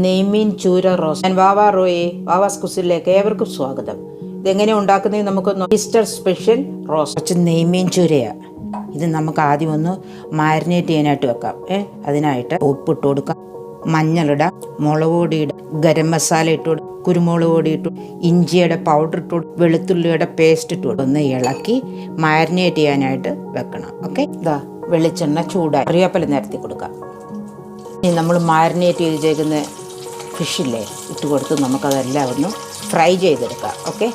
നെയ്മീൻ ചൂര റോസ്റ്റ്. ഞാൻ വാവാ റോയെ വാവാസ് കുസിലേക്ക് ഏവർക്കും സ്വാഗതം. ഇതെങ്ങനെ ഉണ്ടാക്കുന്നത് നമുക്കൊന്ന് ഈസ്റ്റർ സ്പെഷ്യൽ റോസ്റ്റ്. കുറച്ച് നെയ്മീൻ ചൂരയാണ്. ഇത് നമുക്ക് ആദ്യം ഒന്ന് മാരിനേറ്റ് ചെയ്യാനായിട്ട് വെക്കാം. അതിനായിട്ട് ഉപ്പിട്ട് കൊടുക്കാം, മഞ്ഞളിടാം, മുളക് പൊടി ഇടാം, ഗരം മസാല ഇട്ട് കൊടുക്കും, കുരുമുളക് പൊടി ഇട്ടു, ഇഞ്ചിയുടെ പൗഡർ ഇട്ട് കൊടുക്കും, വെളുത്തുള്ളിയുടെ പേസ്റ്റ് ഇട്ട് കൊടുക്കും. ഒന്ന് ഇളക്കി മാരിനേറ്റ് ചെയ്യാനായിട്ട് വെക്കണം. ഓക്കെ, ഇതാ വെളിച്ചെണ്ണ ചൂടായി കറിവേപ്പില നിരത്തി കൊടുക്കാം. ഇനി നമ്മൾ മാരിനേറ്റ് ചെയ്ത് വെച്ചേക്കുന്ന ഫിഷില്ലേ ഇട്ട് കൊടുത്ത് നമുക്കതെല്ലാം ഒന്ന് ഫ്രൈ ചെയ്തെടുക്കാം. ഓക്കെ,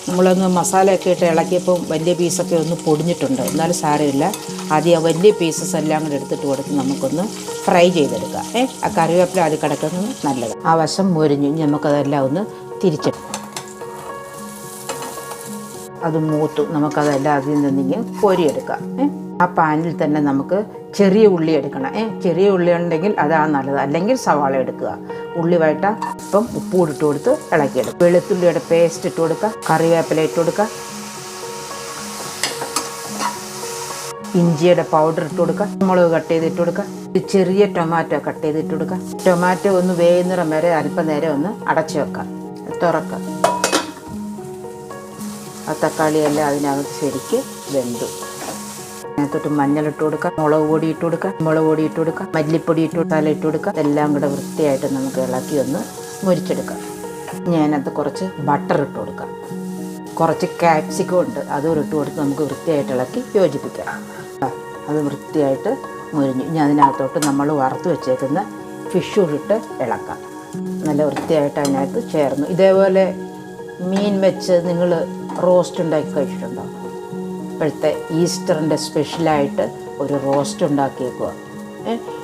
നമ്മളൊന്ന് മസാലയൊക്കെ ഇട്ട് ഇളക്കിയപ്പോൾ വലിയ പീസൊക്കെ ഒന്ന് പൊടിഞ്ഞിട്ടുണ്ട്. എന്നാലും സാരമില്ല, ആദ്യം വലിയ പീസസ് എല്ലാം കൂടെ എടുത്തിട്ട് കൊടുത്ത് നമുക്കൊന്ന് ഫ്രൈ ചെയ്തെടുക്കാം. ആ കറിവേപ്പില അത് കിടക്കുന്നത് നല്ലത്. ആ വശം മുരിഞ്ഞു നമുക്കതെല്ലാം ഒന്ന് തിരിച്ചിട്ട് അത് മൂത്തു നമുക്കതെല്ലാം അതിൽ നിന്നിങ്ങനെ കോരിയെടുക്കാം. ആ പാനിൽ തന്നെ നമുക്ക് ചെറിയ ഉള്ളി എടുക്കണം. ചെറിയ ഉള്ളി ഉണ്ടെങ്കിൽ അതാണ് നല്ലത്, അല്ലെങ്കിൽ സവാള എടുക്കുക. ഉള്ളി വഴട്ട ഇപ്പം ഉപ്പ് ഇട്ട് കൊടുത്ത് ഇളക്കിയെടുക്കുക. വെളുത്തുള്ളിയുടെ പേസ്റ്റ് ഇട്ട് കൊടുക്കുക, കറിവേപ്പില ഇട്ട് കൊടുക്കുക, ഇഞ്ചിയുടെ പൗഡർ ഇട്ട് കൊടുക്കുക, മുളക് കട്ട് ചെയ്ത് ഇട്ട് കൊടുക്കുക, ഒരു ചെറിയ ടൊമാറ്റോ കട്ട് ചെയ്ത് ഇട്ട് കൊടുക്കുക. ടൊമാറ്റോ ഒന്ന് വേകുന്നിടം വരെ അല്പനേരം ഒന്ന് അടച്ചു വെക്കാം, തുറക്കാം. ആ തക്കാളിയെല്ലാം അതിനകത്ത് ശരിക്ക് വെന്തു. അതിനകത്തോട്ട് മഞ്ഞളിട്ട് കൊടുക്കുക, മുളക് പൊടി ഇട്ട് കൊടുക്കുക, മല്ലിപ്പൊടി ഇട്ട് കൊടുത്താൽ ഇട്ട് കൊടുക്കുക. എല്ലാം കൂടെ വൃത്തിയായിട്ട് നമുക്ക് ഇളക്കി ഒന്ന് മുരിച്ചെടുക്കാം. ഞാനത് കുറച്ച് ബട്ടർ ഇട്ട് കൊടുക്കാം, കുറച്ച് ക്യാപ്സിക്കം ഉണ്ട് അതും ഇട്ട് കൊടുത്ത് നമുക്ക് വൃത്തിയായിട്ട് ഇളക്കി യോജിപ്പിക്കാം. അത് വൃത്തിയായിട്ട് മുരിഞ്ഞു. ഇനി അതിനകത്തോട്ട് നമ്മൾ വറുത്ത് വെച്ചേക്കുന്ന ഫിഷ് ഇട്ട് ഇളക്കാം. നല്ല വൃത്തിയായിട്ട് അതിനകത്ത് ചേർന്നു. ഇതേപോലെ മീൻ വെച്ച് നിങ്ങൾ റോസ്റ്റ് ഉണ്ടാക്കി കഴിച്ചിട്ടുണ്ടോ? ഇപ്പോഴത്തെ ഈസ്റ്ററിൻ്റെ സ്പെഷ്യലായിട്ട് ഒരു റോസ്റ്റ് ഉണ്ടാക്കിയേക്കുക.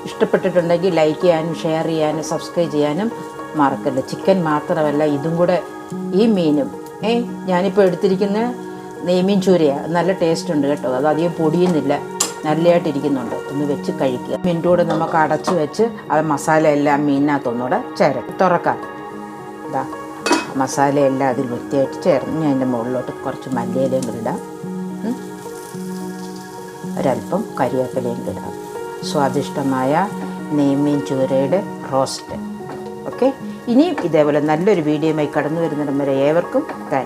ഇഷ്ടപ്പെട്ടിട്ടുണ്ടെങ്കിൽ ലൈക്ക് ചെയ്യാനും ഷെയർ ചെയ്യാനും സബ്സ്ക്രൈബ് ചെയ്യാനും മറക്കല്ല. ചിക്കൻ മാത്രമല്ല, ഇതും കൂടെ ഈ മീനും ഞാനിപ്പോൾ എടുത്തിരിക്കുന്ന നെയ്മീൻ ചൂരയാണ്. നല്ല ടേസ്റ്റ് ഉണ്ട് കേട്ടോ. അത് അധികം പൊടിയുന്നില്ല, നല്ലതായിട്ടിരിക്കുന്നുണ്ട്. ഒന്ന് വെച്ച് കഴിക്കുക. മീൻ്റെ കൂടെ നമുക്ക് അടച്ച് വെച്ച് അത് മസാല എല്ലാം മീനിനകത്തൊന്നുകൂടെ തുറക്കാം. ഇതാ മസാലയെല്ലാം അതിൽ വൃത്തിയായിട്ട് ചേർന്ന് ഞാൻ എൻ്റെ മുകളിലോട്ട് കുറച്ച് മല്ലിയിലയും കൂടി ഇടാം, ഒരല്പം കരിവേപ്പിലയും ഇടാം. സ്വാദിഷ്ടമായ നെയ്മീൻ ചൂരയുടെ റോസ്റ്റ്. ഓക്കെ, ഇനിയും ഇതേപോലെ നല്ലൊരു വീഡിയോയുമായി കടന്നു വരുന്നിടം വരെ ഏവർക്കും താങ്ക്സ്.